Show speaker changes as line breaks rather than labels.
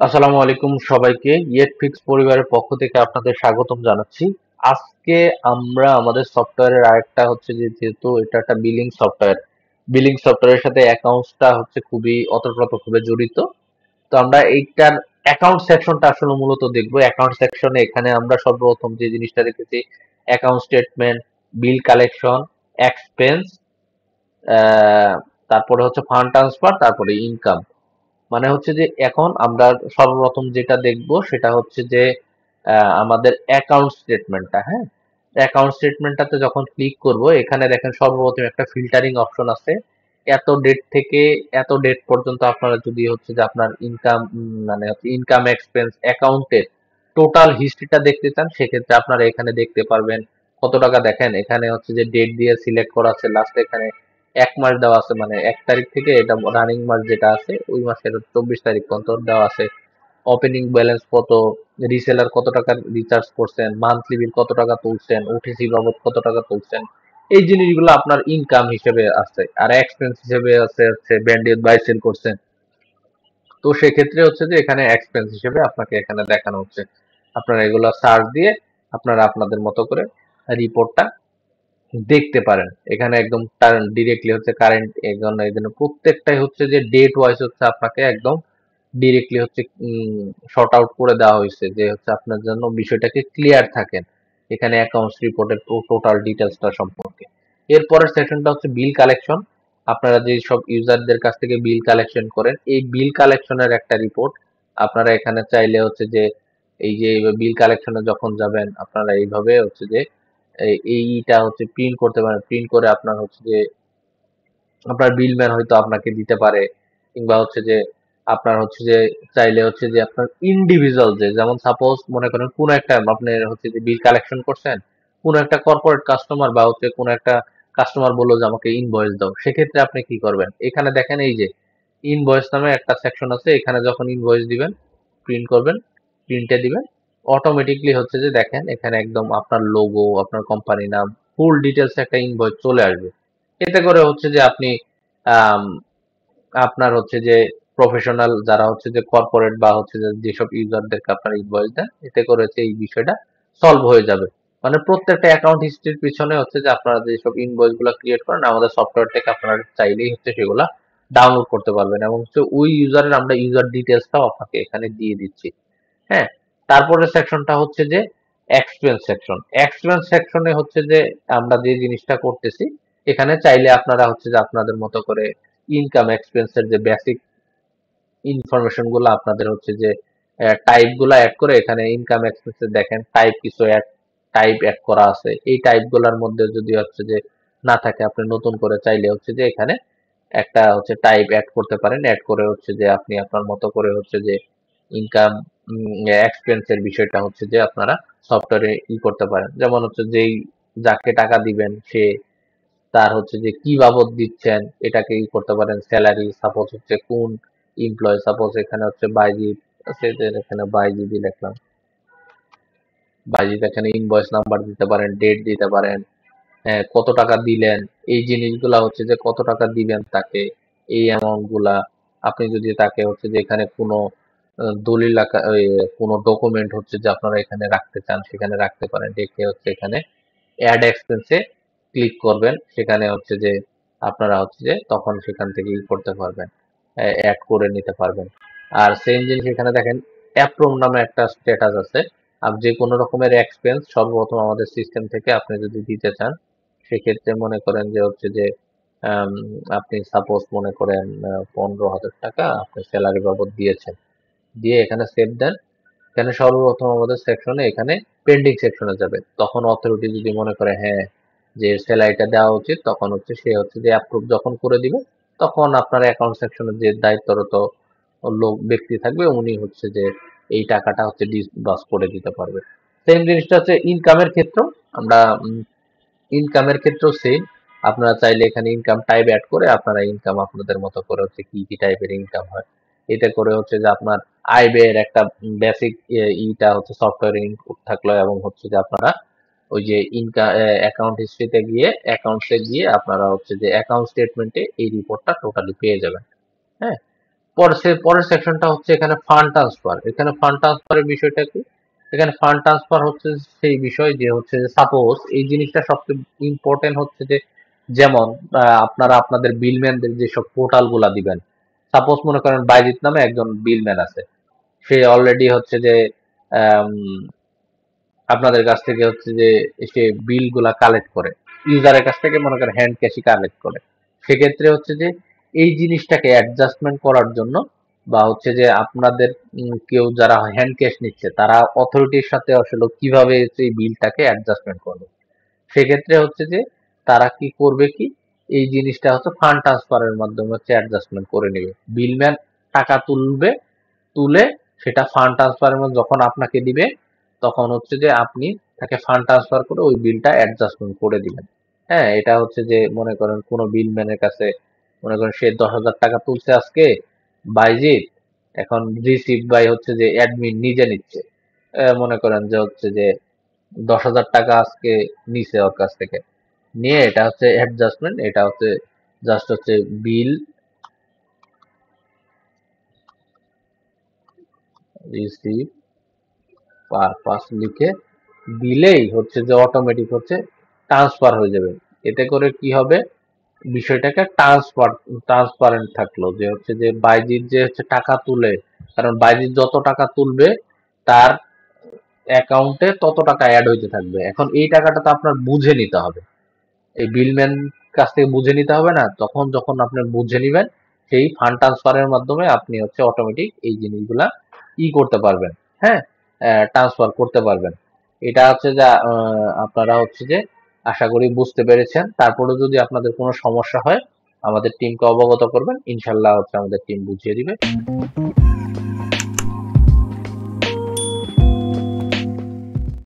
আসসালামু আলাইকুম সবাইকে। ইয়েটফিক্স পরিবারের পক্ষ থেকে আপনাদের স্বাগতম জানাচ্ছি। আজকে আমরা আমাদের সফটওয়্যারের আরেকটা হচ্ছে যেহেতু এটা একটা বিলিং সফটওয়্যারের সাথে অ্যাকাউন্টসটা হচ্ছে খুবই ওতপ্রোতভাবে জড়িত। তো আমরা এইটার অ্যাকাউন্ট সেকশনটা আসলে মূলত দেখবো। অ্যাকাউন্ট সেকশনে এখানে আমরা সর্বপ্রথম যে জিনিসটা দেখেছি, অ্যাকাউন্ট স্টেটমেন্ট, বিল কালেকশন, এক্সপেন্স, তারপরে হচ্ছে ফান্ড ট্রান্সফার, তারপরে ইনকাম। মানে হচ্ছে যে এখন আমরা সর্বপ্রথম যেটা দেখব সেটা হচ্ছে যে আমাদের অ্যাকাউন্ট স্টেটমেন্টটা। হ্যাঁ, অ্যাকাউন্ট স্টেটমেন্টটাতে যখন ক্লিক করব, এখানে দেখেন সর্বপ্রথম একটা ফিল্টারিং অপশন আছে। এত ডেট থেকে এত ডেট পর্যন্ত আপনারা যদি হচ্ছে যে আপনার ইনকাম, মানে ইনকাম এক্সপেন্স অ্যাকাউন্টের টোটাল হিস্ট্রিটা দেখতে চান, সেক্ষেত্রে আপনারা এখানে দেখতে পারবেন কত টাকা। দেখেন এখানে হচ্ছে যে ডেট দিয়ে সিলেক্ট করা আছে, লাস্ট এখানে ১ মাস দেওয়া আছে, মানে ১ তারিখ থেকে এটা রানিং মাস যেটা আছে ওই মাসের ২৪ তারিখ পর্যন্ত দেওয়া আছে। ওপেনিং ব্যালেন্স কত, রিসেলার কত টাকা রিচার্জ করছেন, মান্থলি বিল কত টাকা তুলছেন, ওটিসি বাবদ কত টাকা তুলছেন, এই জিনিসগুলো আপনার ইনকাম হিসেবে আছে। আর এক্সপেন্স হিসেবে আছে হচ্ছে ব্যান্ডেড বাই সেল করছেন। তো সেক্ষেত্রে হচ্ছে যে এখানে এক্সপেন্স হিসেবে আপনাকে এখানে দেখানো হচ্ছে। আপনারা এগুলো সার্চ দিয়ে আপনারা আপনাদের মতো করে রিপোর্টটা দেখতে পারেন। এখানে একদম ডিরেক্টলি হচ্ছে কারেন্ট, এই জন্য প্রত্যেকটাই হচ্ছে যে ডেট ওয়াইজ হচ্ছে আপনাকে একদম ডিরেক্টলি হচ্ছে শর্ট আউট করে দেওয়া হয়েছে, যে হচ্ছে আপনার জন্য বিষয়টাকে ক্লিয়ার থাকেন এখানে অ্যাকাউন্টস রিপোর্টের টোটাল ডিটেলসটা সম্পর্কে। এরপরের সেকশনটা হচ্ছে বিল কালেকশন। আপনারা যে সব ইউজারদের কাছ থেকে বিল কালেকশন করেন, এই বিল কালেকশনের একটা রিপোর্ট আপনারা এখানে চাইলে হচ্ছে যে এই যে বিল কালেকশনে যখন যাবেন আপনারা এইভাবে হচ্ছে যে এইটা হচ্ছে প্রিন্ট করতে পারেন। প্রিন্ট করে আপনার হচ্ছে যে আপনার বিলম্যান হয়তো আপনাকে দিতে পারে, কিংবা হচ্ছে যে আপনার হচ্ছে যে চাইলে হচ্ছে যে আপনার ইন্ডিভিজুয়াল, যে যেমন সাপোজ মনে করেন কোন একটা আপনি হচ্ছে যে বিল কালেকশন করছেন, কোন একটা কর্পোরেট কাস্টমার বা হচ্ছে কোন একটা কাস্টমার বললো যে আমাকে ইনভয়েস দাও, সেক্ষেত্রে আপনি কি করবেন? এখানে দেখেন এই যে ইনভয়েস নামে একটা সেকশন আছে। এখানে যখন ইনভয়েস দিবেন, প্রিন্ট করবেন, প্রিন্টে দিবেন, অটোমেটিকলি হচ্ছে যে দেখেন এখানে একদম আপনার লোগো, আপনার কোম্পানি নাম, ফুল ডিটেলস একটা ইনভয়েস চলে আসবে। এতে করে হচ্ছে যে আপনি আম, আপনার হচ্ছে যে প্রফেশনাল যারা হচ্ছে যে কর্পোরেট বা হচ্ছে যে যেসব ইউজারদেরকে আপনার ইনভয়েস দেন, এতে করে হচ্ছে এই বিষয়টা সলভ হয়ে যাবে। মানে প্রত্যেকটা অ্যাকাউন্ট হিস্ট্রির পিছনে হচ্ছে যে আপনারা যেসব ইনভয়েস গুলো ক্রিয়েট করেন আমাদের সফটওয়্যার থেকে আপনারা চাইলেই হচ্ছে সেগুলা ডাউনলোড করতে পারবেন, এবং হচ্ছে ওই ইউজারের আমরা ইউজার ডিটেলসটাও আপনাকে এখানে দিয়ে দিচ্ছি। হ্যাঁ, তারপরে সেকশনটা হচ্ছে যে এক্সপেন্স সেকশন। এক্সপেন্স সেকশনে হচ্ছে যে আমরা যে জিনিসটা করতেছি, এখানে চাইলে আপনারা হচ্ছে যে আপনাদের মতো করে ইনকাম এক্সপেন্সের যে বেসিক ইনফরমেশন গুলো আপনাদের হচ্ছে যে টাইপ গুলা অ্যাড করে, এখানে ইনকাম এক্সপেন্সে দেখেন টাইপ কিছু টাইপ অ্যাড করা আছে। এই টাইপ গুলার মধ্যে যদি হচ্ছে যে না থাকে, আপনি নতুন করে চাইলে হচ্ছে যে এখানে একটা হচ্ছে টাইপ অ্যাড করতে পারেন। অ্যাড করে হচ্ছে যে আপনি আপনার মতো করে হচ্ছে যে ইনকাম এক্সপেন্স এর বিষয়টা হচ্ছে যে আপনারা সফটওয়্যারে করতে পারেন। যেমন হচ্ছে যেই যাকে টাকা দিবেন সে তার হচ্ছে যে কি বাবদ দিচ্ছেন এটাকে করতে পারেন। স্যালারি সাপোজ হচ্ছে কোন এমপ্লয়, সাপোজ এখানে হচ্ছে বাইজিৎ আছে, যে এখানে বাইজিৎই লিখলাম। বাইজিৎ এখানে ইনভয়েস নাম্বার দিতে পারেন, ডেট দিতে পারেন, হ্যাঁ কত টাকা দিলেন, এই জিনিসগুলা হচ্ছে যে কত টাকা দিবেন তাকে, এই অ্যামাউন্ট গুলা। আপনি যদি তাকে হচ্ছে যে এখানে কোনো দলিল কোনো ডকুমেন্ট হচ্ছে যে আপনারা এখানে রাখতে চান, সেখানে রাখতে পারেন। রেখে হচ্ছে এখানে অ্যাড এক্সপেন্সে ক্লিক করবেন, সেখানে হচ্ছে যে আপনারা হচ্ছে যে তখন সেখান থেকে করতে পারবেন, অ্যাড করে নিতে পারবেন। আর সেম জিনিস এখানে দেখেন অ্যাপ্রুভ নামে একটা স্ট্যাটাস আছে। আপনি যে কোনো রকমের এক্সপেন্স সর্বপ্রথম আমাদের সিস্টেম থেকে আপনি যদি দিতে চান, সেক্ষেত্রে মনে করেন যে হচ্ছে যে আম, আপনি সাপোজ মনে করেন ১৫,০০০ টাকা আপনি স্যালারি বাবদ দিয়েছেন, দিয়ে এখানে সেভ দেন। এখানে সর্বপ্রথম আমাদের সেকশনে এখানে পেন্ডিং সেকশনে যাবে। তখন অথরিটি যদি মনে করে হ্যাঁ যে স্যালারিটা দেওয়া উচিত, তখন হচ্ছে সে হচ্ছে যে অ্যাপ্রুভ যখন করে দিবে, তখন আপনার অ্যাকাউন্ট সেকশনের যে দায়িত্বরত লোক ব্যক্তি থাকবে উনি হচ্ছে যে এই টাকাটা হচ্ছে ডিসবার্স করে দিতে পারবে। সেম জিনিসটা হচ্ছে ইনকামের ক্ষেত্রেও আমরা ইনকামের ক্ষেত্রেও সেম। আপনারা চাইলে এখানে ইনকাম টাইপ অ্যাড করে আপনারা ইনকাম আপনাদের মতো করে হচ্ছে কি কি টাইপের ইনকাম হয়, এটা করে হচ্ছে যে আপনার আয় ব্যয়ের একটা বেসিক ইটা হচ্ছে সফটওয়্যার ইনপুট থাকলো, এবং হচ্ছে যে আপনারা ওই যে ইনকাম অ্যাকাউন্ট হিস্ট্রিতে গিয়ে অ্যাকাউন্টসে গিয়ে আপনারা হচ্ছে যে অ্যাকাউন্ট স্টেটমেন্টে এই রিপোর্টটা টোটালি পেয়ে যাবেন। হ্যাঁ, পরের সেকশনটা হচ্ছে এখানে ফান্ড ট্রান্সফার। এখানে ফান্ড ট্রান্সফারের বিষয়টা কি? এখানে ফান্ড ট্রান্সফার হচ্ছে সেই বিষয় যে হচ্ছে সাপোজ এই জিনিসটা সবচেয়ে ইম্পর্টেন্ট হচ্ছে যে যেমন আপনারা আপনাদের বিলম্যানদের যেসব পোর্টাল গুলা দিবেন, সাপোজ মনে করেন বাইজিৎ নামে একজন বিলম্যান আছে, সে অলরেডি হচ্ছে যে আম, আপনাদের কাছ থেকে হচ্ছে যে সে বিল গুলা কালেক্ট করে, ইউজারের কাছ থেকে মনে করেন হ্যান্ড ক্যাশই কালেক্ট করে। সেক্ষেত্রে হচ্ছে যে এই জিনিসটাকে অ্যাডজাস্টমেন্ট করার জন্য বা হচ্ছে যে আপনাদের কেউ যারা হ্যান্ড ক্যাশ নিচ্ছে তারা অথরিটির সাথে আসলে কিভাবে এই বিলটাকে অ্যাডজাস্টমেন্ট করবে, সেক্ষেত্রে হচ্ছে যে তারা কি করবে কি এই জিনিসটা হচ্ছে ফান্ড ট্রান্সফারের মাধ্যমে হচ্ছে অ্যাডজাস্টমেন্ট করে নেবে। বিলম্যান টাকা তুলবে, তুলে সেটা ফান্ড ট্রান্সফারের মধ্যে যখন আপনাকে দিবে তখন হচ্ছে যে আপনি তাকে ফান্ড ট্রান্সফার করে ওই বিলটা অ্যাডজাস্টমেন্ট করে দিবেন। হ্যাঁ, এটা হচ্ছে যে মনে করেন কোনো বিলম্যানের কাছে মনে করেন সে 10,000 টাকা তুলছে আজকে বাইজিৎ, এখন রিসিভ বাই হচ্ছে যে অ্যাডমিন নিজে নিচ্ছে। মনে করেন যে হচ্ছে যে 10,000 টাকা আজকে নিছে ওর কাছ থেকে, নিয়ে এটা হচ্ছে অ্যাডজাস্টমেন্ট, এটা হচ্ছে জাস্ট হচ্ছে বিল রিসিভ পারপাস লিখে দিলেই হচ্ছে যে অটোমেটিক হচ্ছে ট্রান্সফার হয়ে যাবে। এতে করে কি হবে, বিষয়টাকে ট্রান্সপারেন্ট থাকলো যে হচ্ছে যে বাইজিৎ যে হচ্ছে টাকা তুলে, কারণ বাইজিৎ যত টাকা তুলবে তার অ্যাকাউন্টে তত টাকা অ্যাড হইতে থাকবে। এখন এই টাকাটা তো আপনার বুঝে নিতে হবে, এই বিলম্যান কাছ থেকে বুঝে নিতে হবে না, তখন যখন আপনি বুঝে নিবেন সেই ফান্ড ট্রান্সফারের মাধ্যমে আপনি হচ্ছে অটোমেটিক এই জিনিসগুলা করতে পারবেন। হ্যাঁ, ট্রান্সফার করতে পারবেন। এটা হচ্ছে যে আপনারা হচ্ছে যে আশা করি বুঝতে পেরেছেন। তারপরে যদি আপনাদের কোনো সমস্যা হয় আমাদের টিমকে অবগত করবেন, ইনশাল্লাহ হচ্ছে আমাদের টিম বুঝিয়ে দিবে।